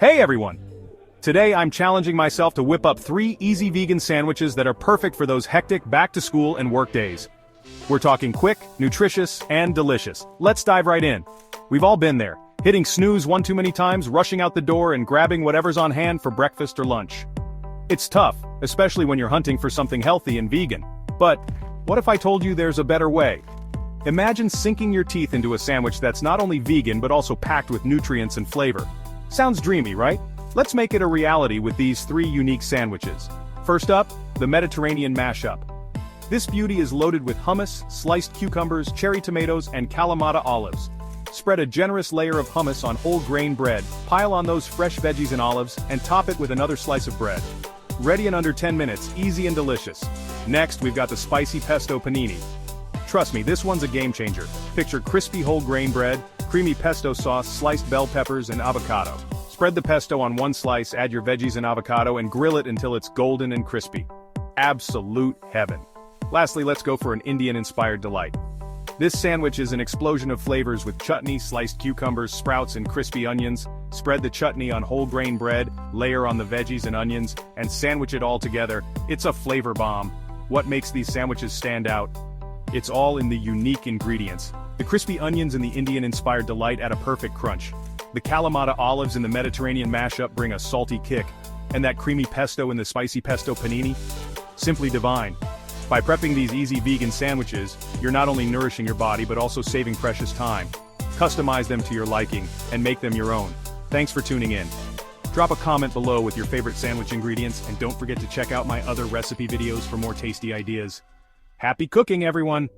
Hey everyone! Today I'm challenging myself to whip up 3 easy vegan sandwiches that are perfect for those hectic back-to-school and work days. We're talking quick, nutritious, and delicious. Let's dive right in. We've all been there, hitting snooze one too many times, rushing out the door and grabbing whatever's on hand for breakfast or lunch. It's tough, especially when you're hunting for something healthy and vegan. But what if I told you there's a better way? Imagine sinking your teeth into a sandwich that's not only vegan but also packed with nutrients and flavor. Sounds dreamy, right? Let's make it a reality with these 3 unique sandwiches. First up, the Mediterranean mashup. This beauty is loaded with hummus, sliced cucumbers, cherry tomatoes, and Kalamata olives. Spread a generous layer of hummus on whole grain bread, pile on those fresh veggies and olives, and top it with another slice of bread. Ready in under 10 minutes, easy and delicious. Next, we've got the spicy pesto panini. Trust me, this one's a game changer. Picture crispy whole grain bread, creamy pesto sauce, sliced bell peppers, and avocado. Spread the pesto on one slice, add your veggies and avocado, and grill it until it's golden and crispy. Absolute heaven. Lastly, let's go for an Indian-inspired delight. This sandwich is an explosion of flavors with chutney, sliced cucumbers, sprouts, and crispy onions. Spread the chutney on whole grain bread, layer on the veggies and onions, and sandwich it all together. It's a flavor bomb. What makes these sandwiches stand out? It's all in the unique ingredients. The crispy onions in the Indian-inspired delight add a perfect crunch. The Kalamata olives in the Mediterranean mashup bring a salty kick. And that creamy pesto in the spicy pesto panini? Simply divine. By prepping these easy vegan sandwiches, you're not only nourishing your body but also saving precious time. Customize them to your liking, and make them your own. Thanks for tuning in. Drop a comment below with your favorite sandwich ingredients, and don't forget to check out my other recipe videos for more tasty ideas. Happy cooking, everyone!